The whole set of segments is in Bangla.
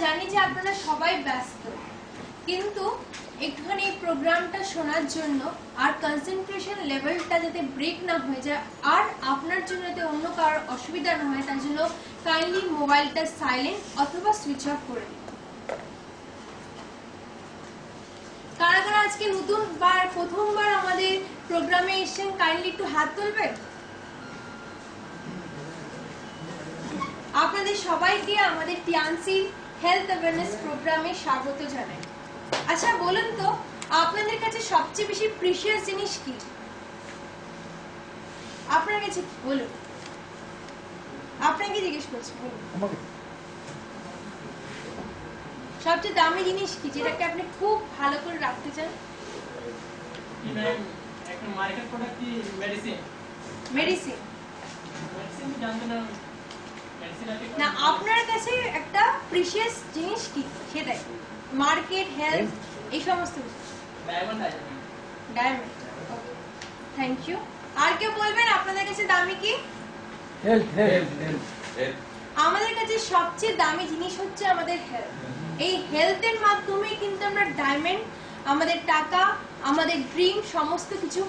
জানি যে আপনারা সবাই ব্যস্ত, কিন্তু এখানে এই প্রোগ্রামটা শোনার জন্য আর কনসেন্ট্রেশন লেভেলটা যাতে ব্রেক না হয়ে যায় আর আপনার জন্য যাতে অন্য কারোর অসুবিধা না হয় তার জন্য কাইন্ডলি মোবাইলটা সাইলেন্ট অথবা সুইচ অফ করে দিন। কারা কারা আজকে নতুনবার প্রথমবার আমাদের প্রোগ্রামে এসেছেন কাইন্ডলি একটু হাত তুলবেন। আপনাদের সবাইকে আমাদের টিয়ানসি হেলথ অ্যাওয়ারনেস প্রোগ্রামে স্বাগত জানাই। আচ্ছা বলুন তো, আপনাদের কাছে সবচেয়ে বেশি প্রিশিয়াস জিনিস কি? আপনার কাছে বলুন, আপনাকে জিজ্ঞেস করছি, বলুন সবচেয়ে দামি জিনিস কি যেটাকে আপনি খুব ভালো করে রাখতে চান? একটা মার্কেট প্রোডাক্ট কি মেডিসিন? মেডিসিন মেডিসিন জানতে না না, আপনার কাছে একটা প্রিশিয়াস জিনিস কি সেটাই, মার্কেট হেলথ এই সমস্ত কিছু। ডায়মন্ড আছে। Diamond, okay, thank you. আর কেউ বলবেন আপনাদের কাছে দামি কি? হেলথ। আমাদের কাছে সবচেয়ে দামি জিনিস হচ্ছে আমাদের হেলথ। এই হেলথের মাধ্যমে কিন্তু আমরা ডায়মন্ড, আমাদের টাকা, আমাদের ড্রিম সমস্ত কিছু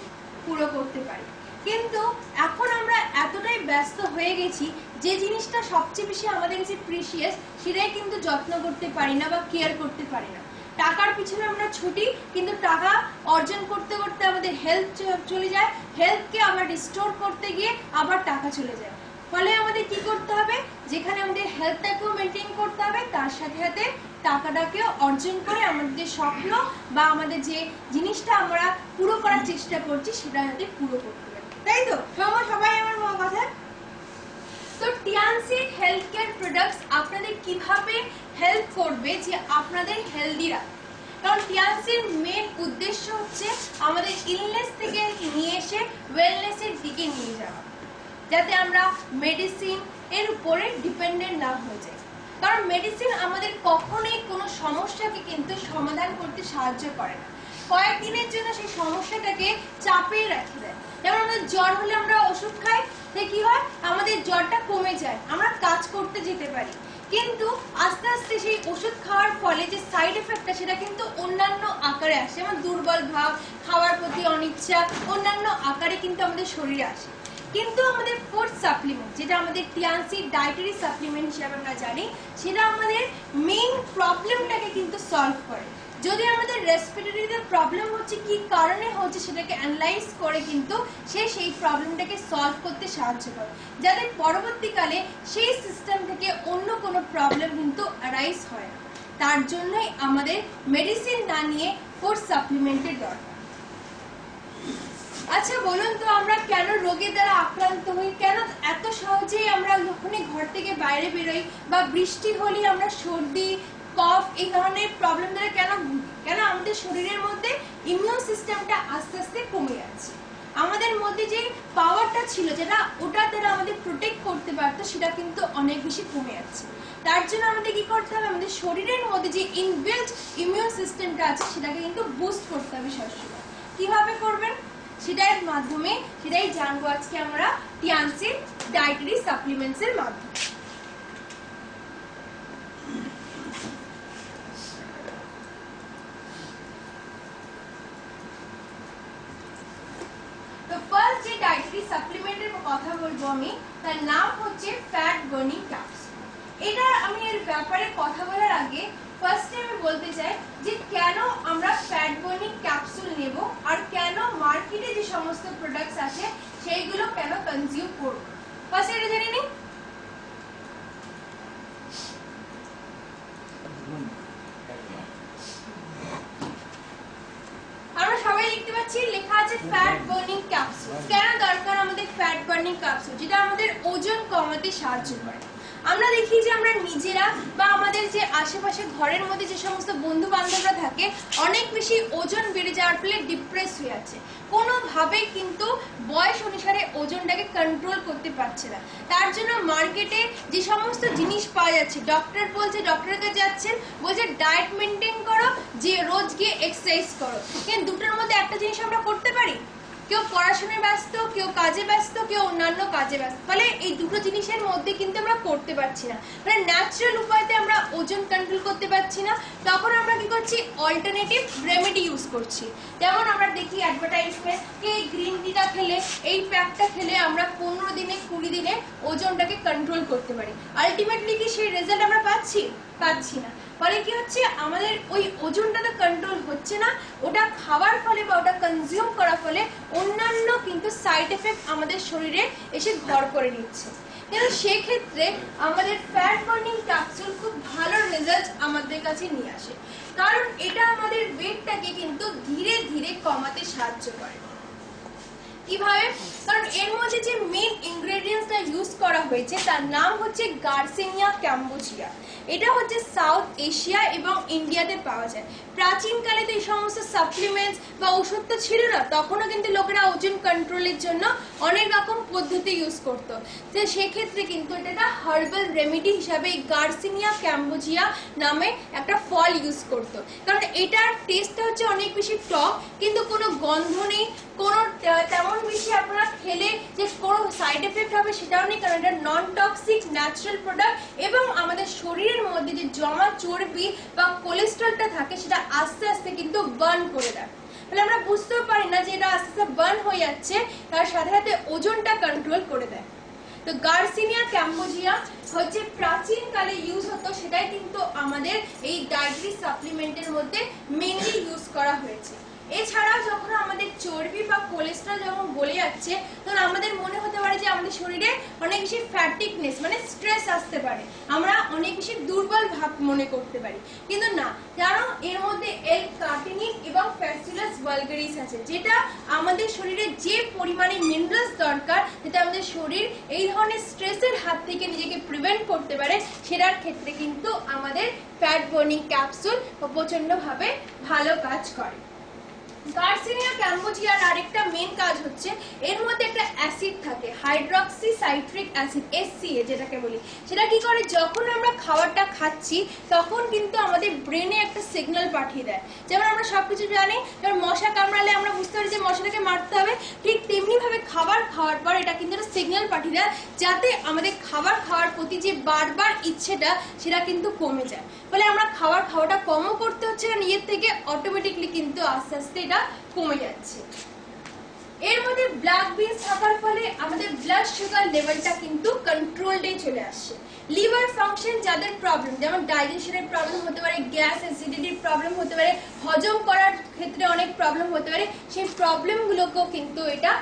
পুরো করতে পারি। কিন্তু এখন আমরা এতটাই ব্যস্ত হয়ে গেছি যে জিনিসটা সবচেয়ে বেশি আমাদের কাছে প্রিশিয়াস সেটাই কিন্তু যত্ন করতে পারি না বা কেয়ার করতে পারি না। টাকার পিছনে আমরা ছুটি, কিন্তু টাকা অর্জন করতে করতে আমাদের হেলথ চলে যায়, হেলথকে আবার রিস্টোর করতে গিয়ে আবার টাকা চলে যায়। ফলে আমাদের কি করতে হবে, যেখানে আমাদের হেলথটাকেও মেনটেন করতে হবে তার সাথে সাথে টাকাটাকেও অর্জন করে আমাদের যে স্বপ্ন বা আমাদের যে জিনিসটা আমরা পুরো করার চেষ্টা করছি সেটা যাতে পুরো করতে পারি, তাই তো? সবাই আমার কথা। তো টিয়ানসি হেলথ কেয়ার প্রোডাক্টস আপনাদের কিভাবে হেল্প করবে যে আপনাদের হেলদি রাখতে। কারণ টিয়ানসির মেন উদ্দেশ্য হচ্ছে আমাদের ইলনেস থেকে নিয়ে এসে ওয়েলনেসের দিকে নিয়ে যাওয়া, যাতে আমরা মেডিসিন এর উপরে ডিপেন্ডেন্ট না হয়ে যাই। কারণ মেডিসিন আমাদের কখনোই কোনো সমস্যাকে কিন্তু সমাধান করতে সাহায্য করে না, কয়েকদিনের জন্য সেই সমস্যাটাকে চাপিয়ে রেখে দেয়। যেমন আমাদের জ্বর হলে আমরা ওষুধ খাই, তাই কি হয়, আমাদের জ্বরটা কমে যায়, আমরা কাজ করতে যেতে পারি। কিন্তু আস্তে আস্তে সেই ওষুধ খাওয়ার ফলে যে সাইড এফেক্টটা সেটা কিন্তু অন্যান্য আকারে আসে, যেমন দুর্বল ভাব, খাওয়ার প্রতি অনিচ্ছা, অন্যান্য আকারে কিন্তু আমাদের শরীরে আসে। কিন্তু আমাদের ফুড সাপ্লিমেন্ট, যেটা আমাদের টিয়ানসি ডায়েটারি সাপ্লিমেন্ট হিসেবে আমরা জানি, সেটা আমাদের মেইন প্রবলেমটাকে কিন্তু সলভ করে। যদি আমাদের রেসপিরেটরিতে প্রবলেম হচ্ছে, কি কারণে হচ্ছে সেটাকে অ্যানালাইজ করে কিন্তু সেই প্রবলেমটাকে সলভ করতে সাহায্য করে, যাতে পরবর্তীকালে সেই সিস্টেম থেকে অন্য কোনো প্রবলেম কিন্তু অ্যারাইজ হয় না। তার জন্যই আমাদের মেডিসিন না নিয়ে ফুড সাপ্লিমেন্টের দরকার। আচ্ছা বলুন তো, আমরা কেন রোগের দ্বারা আক্রান্ত হই? কেন এত সহজেই আমরা যখনই ঘর থেকে বাইরে বেরোই বা বৃষ্টি হলেই আমরা সর্দি, কফ এই ধরনের প্রবলেম দ্বারা কেন আমাদের শরীরের মধ্যে ইমিউন সিস্টেমটা আস্তে আস্তে কমে যাচ্ছে। আমাদের মধ্যে যে পাওয়ারটা ছিল যেটা ওটার দ্বারা আমাদের প্রোটেক্ট করতে পারতো সেটা কিন্তু অনেক বেশি কমে যাচ্ছে। তার জন্য আমাদের কি করতে হবে, আমাদের শরীরের মধ্যে যে ইনবিল্ট ইমিউন সিস্টেমটা আছে সেটাকে কিন্তু বুস্ট করতে হবে সবসময়। কিভাবে করবেন সেটার মাধ্যমে, সেটাই জানবো আজকে আমরা টিয়ানসি ডায়েটারি সাপ্লিমেন্টস এর মাধ্যমে। তো ফার্স্ট যে ডায়েটারি সাপ্লিমেন্টের কথা বলবো আমি, তার নাম হচ্ছে ফ্যাট বার্নিং ক্যাপসুল। এটা আমি এর ব্যাপারে কথা বলার আগে ফার্স্টে আমি বলতে চাই যে কেন আমরা ফ্যাট বার্নিং ক্যাপসুল নেব আর কেন মার্কেটে যে সমস্ত প্রোডাক্টস আছে সেইগুলো কেন কনজিউম করব। ফার্স্ট এটা জেনে নিই। আমরা সবাই লিখতে পাচ্ছি, লেখা আছে ফ্যাট বার্নিং ক্যাপসুল। কেন দরকার আমাদের ফ্যাট বার্নিং ক্যাপসুল? যেটা আমাদের ওজন কমাতে সাহায্য করে। আমরা দেখি যে আমরা নিজেরা বা আমাদের যে আশেপাশে ঘরের মধ্যে যে সমস্ত বন্ধু বান্ধবরা থাকে, অনেক বেশি ওজন বেড়ে যাওয়ার ফলে ডিপ্রেস হয়ে যাচ্ছে, কোনোভাবেই কিন্তু বয়স অনুসারে ওজনটাকে কন্ট্রোল করতে পারছে না। তার জন্য মার্কেটে যে সমস্ত জিনিস পাওয়া যাচ্ছে, ডক্টর বলছে, ডক্টরের কাছে যাচ্ছেন, বলছে ডায়েট মেনটেন করো, যে রোজ গিয়ে এক্সারসাইজ করো। কিন্তু দুটোর মধ্যে একটা জিনিস আমরা করতে পারি, কেউ পড়াশোনায় ব্যস্ত, কেউ কাজে ব্যস্ত, কেউ অন্যান্য কাজে ব্যস্ত। ফলে এই দুটো জিনিসের মধ্যে কিন্তু আমরা করতে পারছি না। মানে ন্যাচারাল উপায়তে আমরা ওজন কন্ট্রোল কন্ট্রোল করতে পারছি না, তখন আমরা কি করছি, অল্টারনেটিভ রেমেডি ইউজ করছি। যেমন আমরা দেখি অ্যাডভার্টাইজমেন্ট, এই গ্রিন টিটা খেলে, এই প্যাকটা খেলে আমরা 15 দিনে 20 দিনে ওজনটাকে কন্ট্রোল করতে পারি। আলটিমেটলি কি সেই রেজাল্ট আমরা পাচ্ছি না। ফলে কি হচ্ছে, আমাদের ওই ওজনটা তো কন্ট্রোল হচ্ছে না, ওটা খাওয়ার ফলে বা ওটা কনজিউম করার ফলে অন্যান্য কিন্তু সাইড এফেক্ট আমাদের শরীরে এসে ঘর করে নিচ্ছে। কিন্তু সেক্ষেত্রে আমাদের ফ্যাট বার্নিং ক্যাপসুল খুব ভালো রেজাল্ট আমাদের কাছে নিয়ে আসে, কারণ এটা আমাদের ওয়েটটাকে কিন্তু ধীরে ধীরে কমাতে সাহায্য করে। কিভাবে? কারণ এর মধ্যে যে মেইন ইনগ্রেডিয়েন্টসটা ইউজ করা হয়েছে তার নাম হচ্ছে গার্সিনিয়া ক্যাম্বোজিয়া। এটা হচ্ছে সাউথ এশিয়া এবং ইন্ডিয়াতে পাওয়া যায়। প্রাচীনকালে তো এই সমস্ত সাপ্লিমেন্টস বা ওষুধ তো ছিল না, তখনও কিন্তু লোকেরা ওজন কন্ট্রোলের জন্য অনেক রকম পদ্ধতি ইউজ করতো। তো সেক্ষেত্রে কিন্তু এটা একটা হার্বাল রেমেডি হিসাবে এই গার্সিনিয়া ক্যাম্বোজিয়া নামে একটা ফল ইউজ করতো। কারণ এটার টেস্টটা হচ্ছে অনেক বেশি টক, কিন্তু কোনো গন্ধ নেই, কোনো তেমন বেশি আপনারা খেলে যে কোনো সাইড এফেক্ট হবে সেটাও নেই, কারণ এটা নন টক্সিক ন্যাচারাল প্রোডাক্ট এবং আমাদের শরীরের মধ্যে যে জমা চর্বি বা কোলেস্ট্রলটা থাকে সেটা আস্তে আস্তে কিন্তু বার্ন করে দেয়। তাহলে আমরা বুঝতেও পারি না যে এটা আস্তে আস্তে বার্ন হয়ে যাচ্ছে, তার সাথে সাথে ওজনটা কন্ট্রোল করে দেয়। তো গার্সিনিয়া ক্যাম্বোজিয়া হচ্ছে প্রাচীনকালে ইউজ হতো, সেটাই কিন্তু আমাদের এই ডায়েটারি সাপ্লিমেন্টের মধ্যে মেইনলি ইউজ করা হয়েছে। এছাড়াও যখন আমাদের চর্বি বা কোলেস্ট্রল যখন গলে যাচ্ছে, তখন আমাদের মনে হতে পারে যে আমাদের শরীরে অনেক বেশি ফ্যাটিকনেস মানে স্ট্রেস আসতে পারে, আমরা অনেক বেশি দুর্বল ভাব মনে করতে পারি। কিন্তু না, কারণ এর মধ্যে L-কার্টিনিন এবং ফ্যাসিলাস ভালগারিস আছে, যেটা আমাদের শরীরে যে পরিমাণে মিনারেলস দরকার যাতে আমাদের শরীর এই ধরনের স্ট্রেসের হাত থেকে নিজেকে প্রিভেন্ট করতে পারে, সেটার ক্ষেত্রে কিন্তু আমাদের ফ্যাট বার্নিং ক্যাপসুল প্রচন্ডভাবে ভালো কাজ করে। গার্সিনিয়া ক্যাম্বোজিয়ার আরেকটা মেন কাজ হচ্ছে, এর মধ্যে একটা অ্যাসিড থাকে, হাইড্রক্সি সাইট্রিক অ্যাসিড HCA যেটাকে বলি। সেটা কি করে, যখন আমরা খাবারটা খাচ্ছি তখন কিন্তু আমাদের ব্রেনে একটা সিগন্যাল পাঠিয়ে দেয়। যেমন আমরা সবকিছু জানি, যেমন মশা কামড়ালে আমরা বুঝতে পারি যে মশাটাকে মারতে হবে, ঠিক তেমনি ভাবে খাবার খাওয়ার পর এটা কিন্তু একটা সিগন্যাল পাঠিয়ে দেয় যাতে আমাদের খাবার খাওয়ার প্রতি যে বারবার ইচ্ছেটা সেটা কিন্তু কমে যায়। ফলে আমরা খাওয়াটা কমও করতে হচ্ছে না নিজের থেকে, অটোমেটিকলি কিন্তু আস্তে আস্তে এটা কমে যাচ্ছে। এর মধ্যে ব্ল্যাক বিনস থাকার ফলে আমাদের ব্লাড সুগার লেভেলটা কিন্তু কন্ট্রোলডে চলে আসছে। লিভার ফাংশন যাদের প্রবলেম, যেমন ডাইজেশনের প্রবলেম হতে পারে, গ্যাস অ্যাসিডিটির প্রবলেম হতে পারে, হজম করার ক্ষেত্রে অনেক প্রবলেম হতে পারে, সেই প্রবলেমগুলোকেও কিন্তু এটা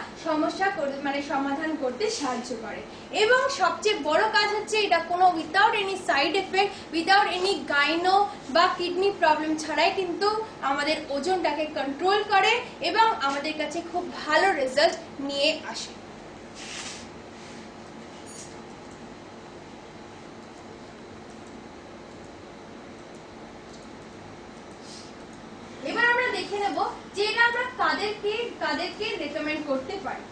সমাধান করতে সাহায্য করে। এবং সবচেয়ে বড় কাজ হচ্ছে, এটা কোনো without any side effect, without any gynae বা কিডনি প্রবলেম ছাড়াই কিন্তু আমাদের ওজনটাকে কন্ট্রোল করে এবং আমাদের কাছে খুব ভালো রেজাল্ট নিয়ে আসে। এবার আমরা দেখে নেব যে এটা আমরা কাদেরকে রেকমেন্ড করতে পারি।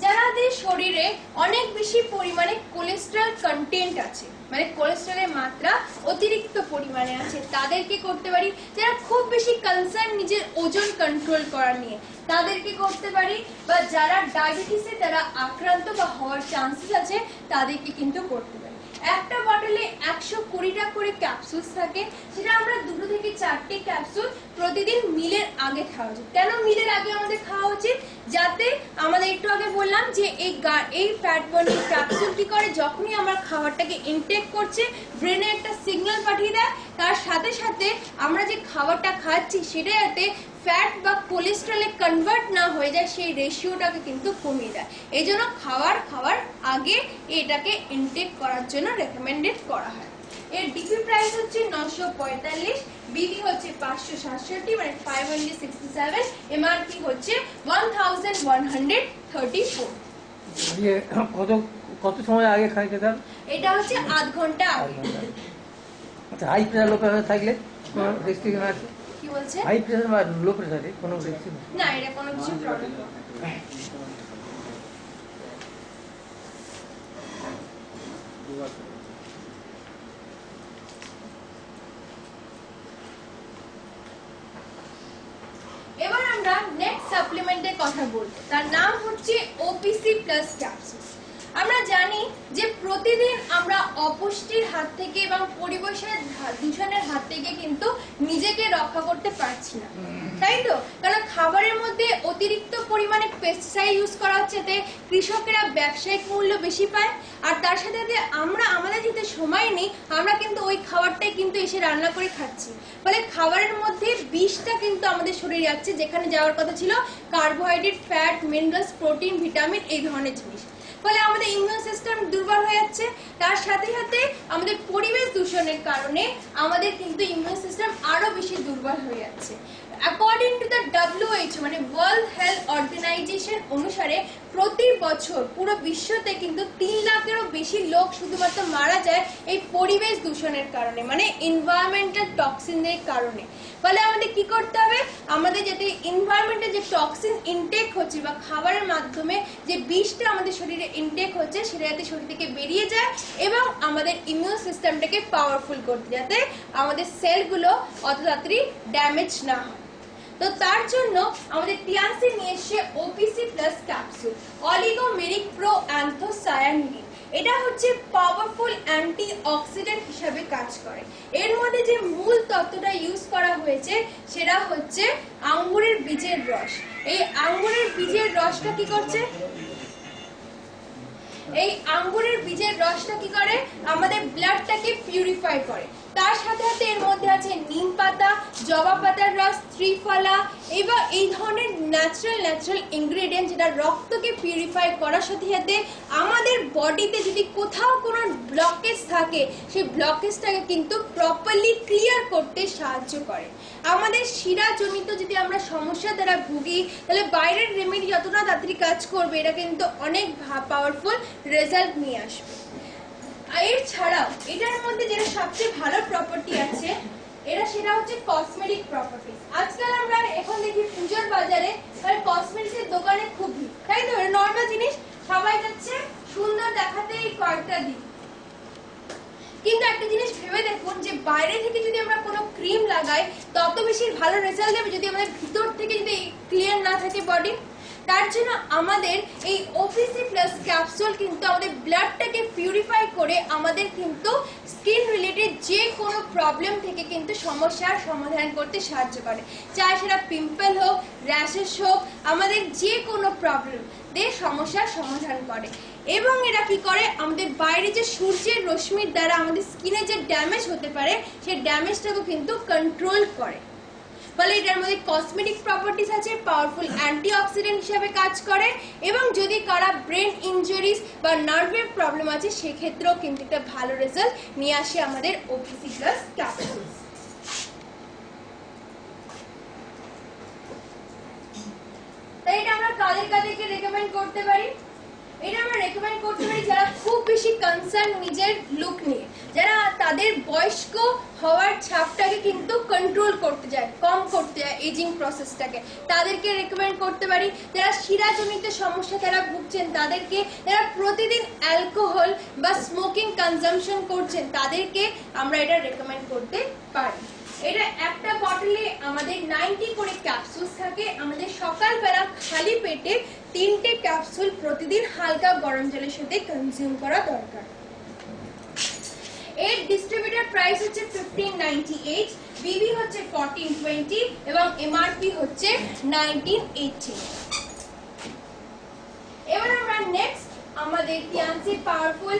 যাদের শরীরে অনেক বেশি পরিমাণে কোলেস্টেরল কন্টেন্ট আছে, মানে কোলেস্টেরলের মাত্রা অতিরিক্ত পরিমাণে আছে, তাদেরকে করতে পারি। যারা খুব বেশি কনসার্ন নিজের ওজন কন্ট্রোল করা নিয়ে, তাদেরকে করতে পারি। বা যারা ডায়াবেটিসে তারা আক্রান্ত বা হওয়ার চান্সেস আছে, তাদেরকে কিন্তু করতে পারি। একটা বটলে 120টা করে ক্যাপসুলস থাকে, সেটা আমরা 2 থেকে 4টে ক্যাপসুল প্রতিদিন মিলের আগে খাওয়া উচিত। কেন মিলের আগে আমাদের খাওয়া উচিত? যাতে আমাদের একটু আগে বললাম যে এই ফ্যাট বার্নিং ক্যাপসুল কি করে, যখনই আমরা খাবারটাকে ইনটেক করছে ব্রেনে একটা সিগন্যাল পাঠিয়ে দেয়, তার সাথে সাথে আমরা যে খাবারটা খাচ্ছি সেটা যাতে ফ্যাট বা কোলেস্ট্রলে কনভার্ট না হয়ে যায় সেই রেশিওটাকে কিন্তু কমিয়ে দেয়। এই জন্য খাওয়ার আগে এটাকে ইনটেক করার জন্য রেকমেন্ডেড করা হয়। এর ডিপি প্রাইস হচ্ছে 945, বিপি হচ্ছে 567 মানে 567, এমআরপি হচ্ছে 1134। কত সময় আগে খাই খেতাম? এটা হচ্ছে আধ ঘন্টা আগে। আচ্ছা, হাই প্রেসার লো প্রেসার থাকলে কোনো রেস্ট্রিকশন আছে? কি বলছে? হাই প্রেসার বা লো প্রেসারে কোনো রেস্ট্রিকশন না, এটা কোনো কিছু প্রবলেম না। এবার আমরা নেক্সট সাপ্লিমেন্টের কথা বলবো, তার নাম হচ্ছে ওপিসি প্লাস ক্যাপসুল। আমরা জানি যে প্রতিদিন আমরা অপুষ্টির হাত থেকে এবং পরিবেশের থেকে কিন্তু নিজেকে রক্ষা করতে পারছি না, তাই তো? কারণ খাবারের মধ্যে অতিরিক্ত পরিমাণে পেস্টিসাইড ইউজ করা হচ্ছে, এতে কৃষকেরা ব্যবসায়িক মূল্য বেশি পায়, আর তার সাথে সাথে আমরা আমাদের যেতে সময় নেই, আমরা কিন্তু ওই খাবারটাই কিন্তু এসে রান্না করে খাচ্ছি। ফলে খাবারের মধ্যে বিষটা কিন্তু আমাদের শরীরে যাচ্ছে, যেখানে যাওয়ার কথা ছিল carbohydrate, fat, minerals, protein, vitamin, এই ধরনের জিনিস। ফলে আমাদের ইমিউন সিস্টেম দুর্বল হয়ে যাচ্ছে। তার সাথে সাথে আমাদের পরিবেশ দূষণের কারণে আমাদের কিন্তু ইমিউন সিস্টেম আরো বেশি দুর্বল হয়ে যাচ্ছে। অ্যাকর্ডিং টু দ্য WHO মানে ওয়ার্ল্ড হেলথ অর্গানাইজেশন অনুসারে প্রতি বছর পুরো বিশ্বতে কিন্তু 3 লাখেরও বেশি লোক শুধুমাত্র মারা যায় এই পরিবেশ দূষণের কারণে, মানে এনভায়রনমেন্টাল টক্সিনের কারণে। ফলে আমাদের কি করতে হবে, আমাদের যাতে এনভায়রনমেন্টে যে টক্সিন ইনটেক হচ্ছে বা খাবারের মাধ্যমে যে বিষটা আমাদের শরীরে ইনটেক হচ্ছে সেটা যাতে শরীর থেকে বেরিয়ে যায় এবং আমাদের ইমিউন সিস্টেমটাকে পাওয়ারফুল করতে, যাতে আমাদের সেলগুলো অত তাড়াতাড়ি ড্যামেজ না হয়। তো তার জন্য আমাদের টিয়ানসি নিয়ে এসে OPC plus capsule oligomeric pro anthocyanin. এটা হচ্ছে পাওয়ারফুল অ্যান্টি অক্সিডেন্ট হিসাবে কাজ করে। এর মধ্যে যে মূল তত্ত্বটা ইউজ করা হয়েছে সেটা হচ্ছে আঙ্গুরের বীজের রস। এই আঙ্গুরের বীজের রসটা কি করছে, এই আঙ্গুরের বীজের রসটা কি করে, আমাদের ব্লাডটাকে পিউরিফাই করে। তার সাথে সাথে এর মধ্যে আছে নিম পাতা, জবা পাতার রস, ত্রিফলা এবং এই ধরনের ন্যাচারাল ইনগ্রেডিয়েন্ট, যেটা রক্তকে পিউরিফাই করার সাথে সাথে আমাদের বডিতে যদি কোথাও কোনো ব্লকেজ থাকে সেই ব্লকেজটাকে কিন্তু প্রপারলি ক্লিয়ার করতে সাহায্য করে। আমাদের শিরাজনিত যদি আমরা সমস্যা দ্বারা ভুগি তাহলে বাইরের রেমেডি যতটা তাড়াতাড়ি কাজ করবে এটা কিন্তু অনেক পাওয়ারফুল রেজাল্ট নিয়ে আসবে। এর ছাড়াও এটার মধ্যে যেটা সবচেয়ে ভালো প্রপার্টি আছে সেটা হচ্ছে কসমেটিক প্রপার্টিজ। আজকাল আমরা এখন দেখি পুজোর বাজারে কসমেটিক্সের দোকানে খুব ভিড়, তাই তো? নর্মাল জিনিস সবাই যাচ্ছে সুন্দর দেখাতে এই কয়েকটা দিন, কিন্তু একটা জিনিস ভেবে দেখুন যে বাইরে থেকে যদি আমরা কোনো ক্রিম লাগাই তত বেশি ভালো রেজাল্ট দেবে যদি আমাদের ভিতর থেকে যদি ক্লিয়ার না থাকে বডি। তার জন্য আমাদের এই ওপিসি প্লাস ক্যাপসুল কিন্তু আমাদের ব্লাডটাকে পিউরিফাই করে আমাদের কিন্তু স্কিন রিলেটেড যে কোনো প্রবলেম থেকে কিন্তু সমস্যার সমাধান করতে সাহায্য করে, চাই সেটা পিম্পল হোক, র্যাশেস হোক, আমাদের যে কোনো প্রবলেম দিয়ে সমস্যার সমাধান করে। এবং এরা কি করে, আমাদের বাইরে যে সূর্যের রশ্মির দ্বারা আমাদের স্কিনে যে ড্যামেজ হতে পারে সেই ড্যামেজটাকে কিন্তু কন্ট্রোল করে। ফলে এটার মধ্যে কসমেটিক প্রপার্টিজ আছে, পাওয়ারফুল অ্যান্টিঅক্সিডেন্ট হিসেবে কাজ করে, এবং যদি কারা ব্রেন ইনজুরিজ বা নার্ভের প্রবলেম আছে সেক্ষেত্রেও কিন্তু একটা ভালো রেজাল্ট নিয়ে আসে আমাদের ওপিসি প্লাস ক্যাপসুল। তাই এটা আমরা কাদেরকে রেকমেন্ড করতে পারি, এটা আমরা রেকমেন্ড করতে পারি যারা খুব বেশি কনসার্ন নিজের লুক নিয়ে, যারা তাদের বয়স্ক হওয়ার ছাপটাকে কিন্তু কন্ট্রোল করতে যায়, কম করতে যায় এজিং প্রসেসটাকে, তাদেরকে রেকমেন্ড করতে পারি। যারা শিরাজনিত সমস্যা তারা ভুগছেন তাদেরকে, যারা প্রতিদিন অ্যালকোহল বা স্মোকিং কনজাম্পশন করছেন তাদেরকে আমরা এটা রেকমেন্ড করতে পারি। এটা একটা বটলে আমাদের 90 করে ক্যাপসুল থাকে। আমাদের সকালবেলা খালি পেটে 3টে ক্যাপসুল প্রতিদিন হালকা গরম জলের সাথে কনজিউম করা দরকার। এর ডিস্ট্রিবিউটর প্রাইস হচ্ছে 1598, বিবি হচ্ছে 1420 এবং এমআরপি হচ্ছে 1980। এবার আমরা নেক্সট আমাদের টিয়ানসি পাওয়ারফুল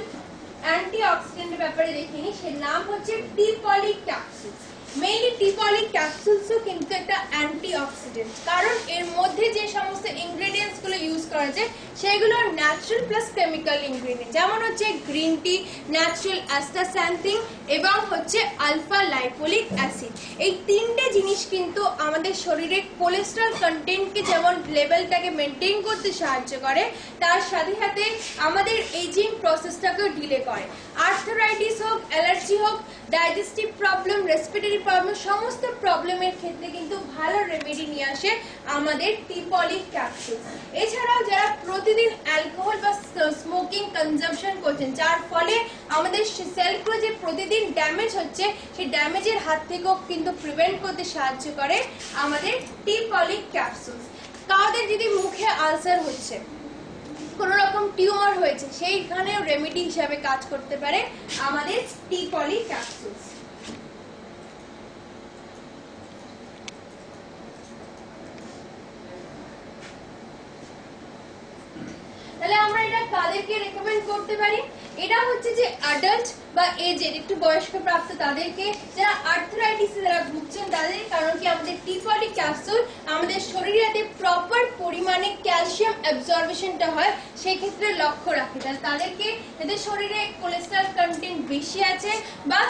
অ্যান্টিঅক্সিডেন্টের ব্যাপারে দেখিনি, সের নাম হচ্ছে টিপলি ক্যাপসুল। মেইনলি টিপলি ক্যাপসুলসও কিন্তু একটা অ্যান্টিঅক্সিডেন্ট, কারণ এর মধ্যে যে সমস্ত ইনগ্রেডিয়েন্টস গুলো ইউজ করা হয়েছে সেগুলো ন্যাচারাল প্লাস কেমিক্যাল ইনগ্রেডিয়েন্ট, যেমন হচ্ছে গ্রিন টি, ন্যাচারাল অ্যাস্টাস্যান্থিন এবং হচ্ছে আলফা লাইপোলিক অ্যাসিড। এই 3টে জিনিস কিন্তু আমাদের শরীরে কোলেস্ট্রল কন্টেন্টকে যেমন লেভেলটাকে মেনটেন করতে সাহায্য করে, তার সাথে সাথে আমাদের এজিং প্রসেসটাকেও ডিলে করে। আর্থ্রাইটিস হোক, অ্যালার্জি হোক, ডাইজেস্টিভ প্রবলেম, রেসপিরেটরি প্রবলেম, সমস্ত প্রবলেমের ক্ষেত্রে কিন্তু ভালো রেমেডি নিয়ে আসে আমাদের টিপলি ক্যাপসুল। এছাড়াও যারা প্রতিদিন অ্যালকোহল বা স্মোকিং কনজাম্পশন করছেন, যার ফলে আমাদের সেলগুলো যে প্রতিদিন ড্যামেজ হচ্ছে সেই ড্যামেজের হাত থেকেও কিন্তু প্রিভেন্ট করতে সাহায্য করে আমাদের টিপলি ক্যাপসুল। কাদের যদি মুখে আলসার হচ্ছে, কোন রকম টিউমার হয়েছে, সেইখানেও রেমেডি হিসাবে কাজ করতে পারে আমাদের টিপলি ক্যাপসুল। কাদেরকে রেকমেন্ড করতে পারি, এটা হচ্ছে যে অ্যাডাল্ট বা এজেড একটু বয়স্ক প্রাপ্ত তাদেরকে, যারা আর্থ্রাইটিসে যারা ভুগছেন তাদের, কারণ কি আমাদের টি পলি ক্যাপসুল আমাদের শরীরে যাতে প্রপার পরিমাণে ক্যালসিয়াম অ্যাবজর্বেশনটা হয় সেই ক্ষেত্রে লক্ষ্য রাখে, তাহলে তাদেরকে যাদের শরীরে কোলেস্টেরল কন্টেন্ট বেশি আছে বা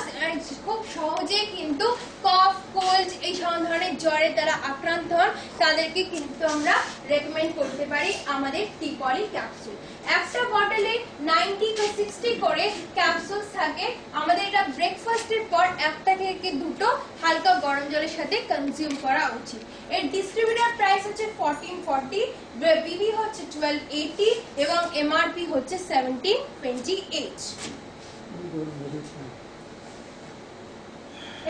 খুব সহজে কিন্তু কফ কোল্ড এই সব ধরনের জ্বরে তারা আক্রান্ত হন, তাদেরকে কিন্তু আমরা রেকমেন্ড করতে পারি আমাদের টি পলি ক্যাপসুল। একটা বটলে 90 to 60 করে ক্যাপসুলস থাকে, আমাদের এটা ব্রেকফাস্টের পর একটা থেকে দুটো হালকা গরম জলের সাথে কনজিউম করা উচিত। এর ডিস্ট্রিবিউটর প্রাইস হচ্ছে 1440, বিবি হচ্ছে 1280 এবং এমআরপি হচ্ছে 1728।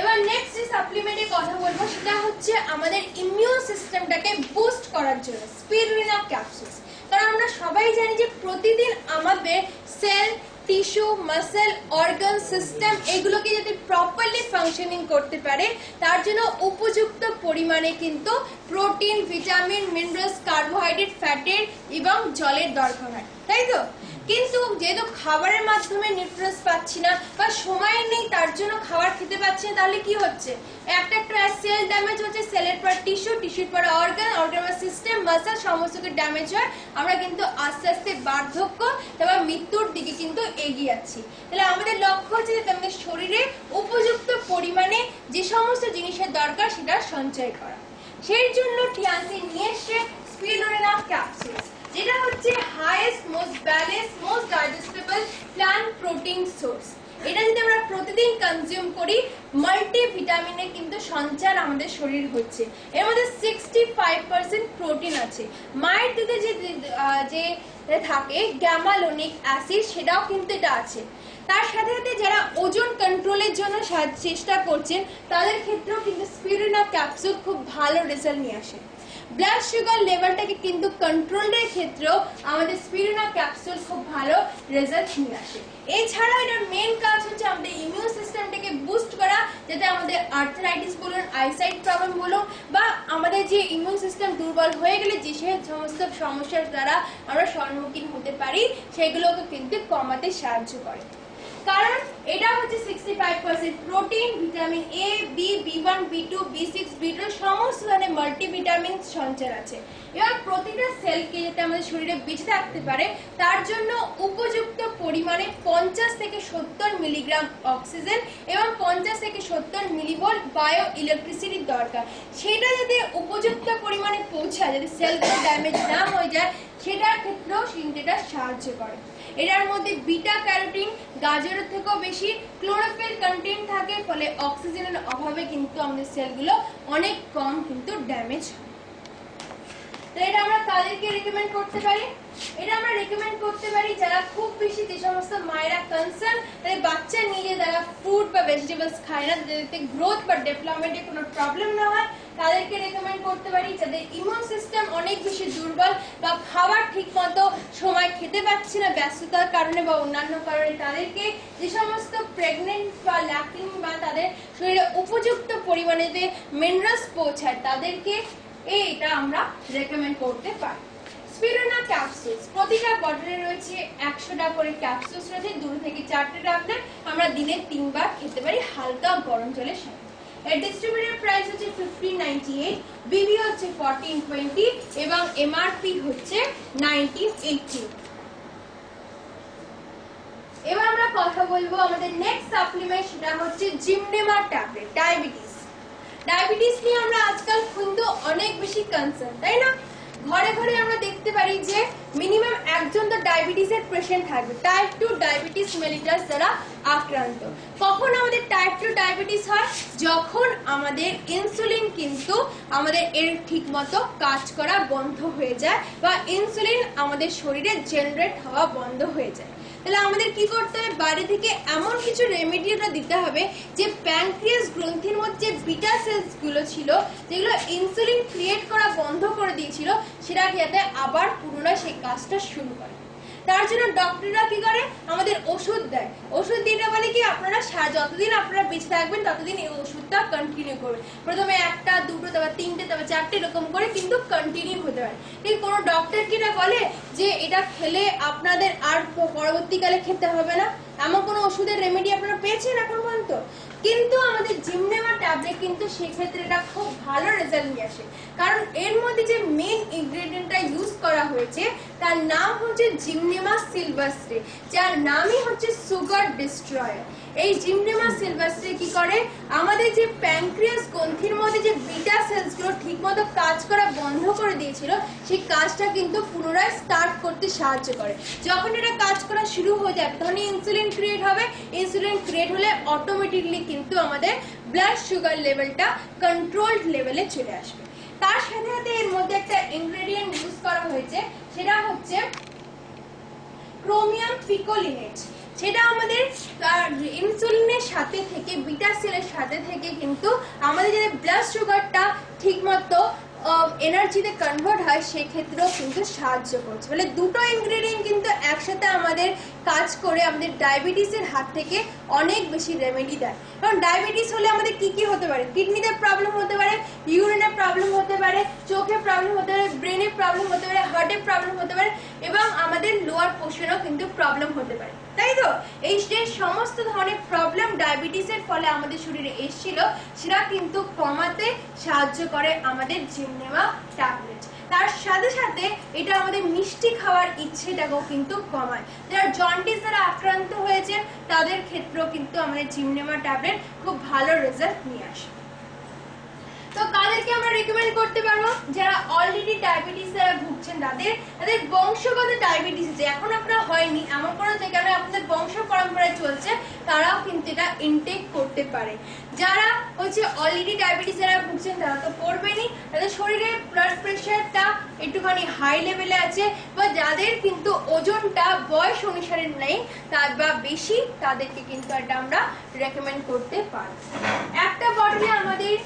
এবার নেক্সট যে সাপ্লিমেন্টের কথা বলবো সেটা হচ্ছে আমাদের ইমিউন সিস্টেমটাকে বুস্ট করার জন্য স্পিরুলিনা ক্যাপসুলস। কারণ আমরা সবাই জানি যে প্রতিদিন আমাদের cell, tissue, muscle, organ system এগুলোকে যদি প্রপারলি ফাংশনিং করতে পারে তার জন্য উপযুক্ত পরিমাণে কিন্তু প্রোটিন, ভিটামিন, মিনারেলস, কার্বোহাইড্রেট, ফ্যাটের এবং জলের দরকার হয়, তাই তো? কিন্তু যেহেতু খাবারের মাধ্যমে নিউট্রিয়েন্টস পাচ্ছি না বা সময় নেই তার জন্য খাবার খেতে পাচ্ছি না, তাহলে কি হচ্ছে? একটা সেল ড্যামেজ হচ্ছে, সেলের পর টিস্যু, টিস্যুর পর অর্গান, অর্গানের সিস্টেম, মাসেল সমস্ত কিছু ড্যামেজ হয়, আমরা কিন্তু আস্তে আস্তে বার্ধক্য এবং মৃত্যুর দিকে কিন্তু এগিয়ে যাচ্ছি। তাহলে আমাদের লক্ষ্য হচ্ছে যে আমাদের শরীরে উপযুক্ত পরিমাণে যে সমস্ত জিনিসের দরকার সেটা সঞ্চয় করা। সেই জন্য টিয়ানসি নিয়ে এসে স্পিরুলিনা ক্যাপসুল, যেটা হচ্ছে highest, most balance, most digestible plant protein source. এটা যদি আমরা প্রতিদিন কনজিউম করি মাল্টি ভিটামিনের কিন্তু সঞ্চার আমাদের শরীর হচ্ছে। এর মধ্যে 65% প্রোটিন আছে। মায়ের দুধে যে থাকে গ্যামালোনিক অ্যাসিড সেটাও কিন্তু এটা আছে। তার সাথে সাথে যারা ওজন কন্ট্রোলের জন্য চেষ্টা করছেন তাদের ক্ষেত্রেও কিন্তু স্পিরুলিনা ক্যাপসুল খুব ভালো রেজাল্ট নিয়ে আসে। ব্লাড সুগার লেভেলটাকে কিন্তু কন্ট্রোলের ক্ষেত্রেও আমাদের স্পিরুলিনা ক্যাপসুল খুব ভালো রেজাল্ট নিয়ে আসে। এছাড়া এটার মেন কাজ হচ্ছে আমাদের ইমিউন সিস্টেমটাকে বুস্ট করা, যাতে আমাদের আর্থ্রাইটিস বলুন, আইসাইট প্রবলেম বলুন বা আমাদের যে ইমিউন সিস্টেম দুর্বল হয়ে গেলে যে সমস্ত সমস্যার দ্বারা আমরা সম্মুখীন হতে পারি সেগুলোকে কিন্তু কমাতে সাহায্য করে। কারণ এটা হচ্ছে 65% প্রোটিন, ভিটামিন এ, বি, বি1, বি2, বি6, বি2 সমস্ত ধরনের মাল্টিভিটামিন সঞ্চার আছে। এবং প্রতিটা সেলকে যাতে আমাদের শরীরে বেঁচে থাকতে পারে তার জন্য উপযুক্ত পরিমাণে 50 থেকে 70 মিলিগ্রাম অক্সিজেন এবং 50 থেকে 70 মিলিভোল্ট বায়ো ইলেকট্রিসিটির দরকার। সেটা যদি উপযুক্ত পরিমাণে পৌঁছায়, যদি সেলগুলো ড্যামেজ না হয়ে যায়, সেটার ক্ষেত্রেও কিন্তু এটা সাহায্য করে। এটার মধ্যে বিটা ক্যারোটিন গাজরের থেকেও বেশি, ক্লোরোফিল কন্টেন্ট থাকে, ফলে অক্সিজেনের অভাবে কিন্তু আমাদের সেলগুলো অনেক কম কিন্তু ড্যামেজ হয়। তো এটা আমরা কাদেরকে রেকমেন্ড করতে পারি? এটা আমরা রেকমেন্ড করতে পারি যারা খুব বেশি, যে সমস্ত মায়েরা কনসার্ন তাদের বাচ্চা নিয়ে যারা ফ্রুট বা ভেজিটেবলস খায় না, যাতে গ্রোথ বা ডেভেলপমেন্টে কোনো প্রবলেম না হয় তাদেরকে রেকমেন্ড করতে পারি। যাদের ইমিউন সিস্টেম অনেক বেশি দুর্বল বা খাবার ঠিক মতো সময় খেতে পাচ্ছে না ব্যস্ততার কারণে বা অন্যান্য কারণে, তাদেরকে, যে সমস্ত প্রেগনেন্ট বা ল্যাকটিং বা তাদের শরীরে উপযুক্ত পরিমাণে যে মিনারেলস পৌঁছায় তাদেরকে এটা আমরা রেকমেন্ড করতে পারি। স্পিরুলিনা ক্যাপসুলস প্রতিটা বটলে রয়েছে 100টা করে ক্যাপসুলস রয়েছে, 2 থেকে 4টে ট্যাবলেট আমরা দিনে 3 বার খেতে পারি হালকা গরম জলের সাথে। এর ডিস্ট্রিবিউটর প্রাইস হচ্ছে 1598, বিবি হচ্ছে 1420 এবং এমআরপি হচ্ছে 1980। এবার আমরা কথা বলবো আমাদের নেক্সট সাপ্লিমেন্ট, সেটা হচ্ছে জিমনেমা ট্যাবলেট। ডায়াবেটিস নিয়ে আমরা আজকাল কিন্তু অনেক বেশি কনসার্ন, তাই না? ঘরে ঘরে আমরা দেখতে পারি যে মিনিমাম একজন তো ডায়াবেটিসের পেশেন্ট থাকবে, টাইপ 2 ডায়াবেটিস মেলিটাস যারা আক্রান্ত। কখন আমাদের টাইপ 2 ডায়াবেটিস হয়? যখন আমাদের ইনসুলিন কিন্তু আমাদের এর ঠিকমতো কাজ করা বন্ধ হয়ে যায় বা ইনসুলিন আমাদের শরীরে জেনারেট হওয়া বন্ধ হয়ে যায়। তাহলে আমাদের কি করতে হবে? বাইরে থেকে এমন কিছু রেমেডিটা দিতে হবে যে প্যানক্রিয়াস গ্রন্থির মধ্যে বিটা সেলস গুলো ছিল, যেগুলো ইনসুলিন ক্রিয়েট করা বন্ধ করে দিয়েছিল, সেটা যাতে আবার পুনরায় সেই কাজটা শুরু করে। তার জন্য ডক্টররা কি করে আমাদের ওষুধ দেয়, ওষুধ দিতে বলে কি আপনারা যতদিন আপনারা বেঁচে থাকবেন ততদিন এই ওষুধটা কন্টিনিউ করবেন। প্রথমে একটা দুটো তারপর তিনটে তারপর চারটে এরকম করে কিন্তু কন্টিনিউ হতে পারে। কিন্তু কোনো ডক্টর কি না বলে যে এটা খেলে আপনাদের আর পরবর্তীকালে খেতে হবে না, এমন কোনো ওষুধের রেমেডি আপনারা পেয়েছেন এখন পর্যন্ত? কিন্তু আমাদের জিমনেমা ট্যাবলেট কিন্তু সেক্ষেত্রে এটা খুব ভালো রেজাল্ট নিয়ে আসে, কারণ এর মধ্যে যে মেইন ইনগ্রেডিয়েন্টটা ইউজ করা হয়েছে তার নাম হচ্ছে জিমনেমা সিলভাস্ট্রে, যার নামই হচ্ছে সুগার ডিস্ট্রয়ার। এই জিমনেমা সিলভাস্ট্রে কি করে আমাদের যে প্যানক্রিয়াস গ্রন্থির মধ্যে যে বিটা সেলসগুলো ঠিকমতো কাজ করা বন্ধ করে দিয়েছিল সেই কাজটা কিন্তু পুনরায় স্টার্ট করতে সাহায্য করে। যখন এটা কাজ করা শুরু হয়ে যাবে তখন ইনসুলিন ক্রিয়েট হবে, ইনসুলিন ক্রিয়েট হলে অটোমেটিকলি কিন্তু আমাদের ব্লাড সুগার লেভেলটা কন্ট্রোলড লেভেলে চলে আসবে। তার সাথে সাথে এর মধ্যে একটা ইনগ্রেডিয়েন্ট ইউজ করা হয়েছে, সেটা হচ্ছে ক্রোমিয়াম পিকোলিনেট। সেটা আমাদের ইনসুলিনের সাথে থেকে বিটা সেলের সাথে থেকে কিন্তু আমাদের যে ব্লাড সুগারটা ঠিকমতো এনার্জিতে কনভার্ট হয় সেক্ষেত্রেও কিন্তু সাহায্য করছে। বলে দুটো ইনগ্রেডিয়েন্ট কিন্তু একসাথে আমাদের কাজ করে আমাদের ডায়াবেটিসের হাত থেকে অনেক বেশি রেমেডি দেয়। কারণ ডায়াবেটিস হলে আমাদের কি কি হতে পারে, কিডনিতে প্রবলেম হতে পারে, ইউরিনের প্রবলেম হতে পারে, চোখে প্রবলেম হতে পারে, ব্রেনে প্রবলেম হতে পারে, হার্টে প্রবলেম হতে পারে এবং আমাদের লোয়ার পোর্শনেও কিন্তু প্রবলেম হতে পারে, তাই তো? এই যে সমস্ত ধরনের প্রবলেম ডায়াবেটিসের ফলে আমাদের শরীরে এসেছিল সেটা কিন্তু কমাতে সাহায্য করে আমাদের জিমনেমা ট্যাবলেট। তার সাথে সাথে এটা আমাদের মিষ্টি খাওয়ার ইচ্ছেটাকেও কিন্তু কমায়। যারা জন্ডিস দ্বারা আক্রান্ত হয়েছে তাদের ক্ষেত্রেও কিন্তু আমাদের জিমনেমা ট্যাবলেট খুব ভালো রেজাল্ট নিয়ে আসে। তো কাদেরকে আমরা রেকমেন্ড করতে পারবো? যারা অলরেডি ডায়াবেটিস দ্বারা ভুগছেন, তাদের বংশগত ডায়াবেটিস যে এখন আপনার হয়নি এমন কোনো জায়গায় আপনাদের বংশ পরম্পরায় চলছে, তারাও কিন্তু এটা ইনটেক করতে পারে। যারা হচ্ছে অলরেডি ডায়াবেটিস দ্বারা ভুগছেন তারা তো করবেনই, তাদের শরীরে ব্লাড প্রেশারটা একটুখানি হাই লেভেলে আছে বা যাদের কিন্তু ওজনটা বয়স অনুসারে নেই তার বা বেশি, তাদেরকে কিন্তু এটা আমরা রেকমেন্ড করতে পারি। একটা বটলে আমাদের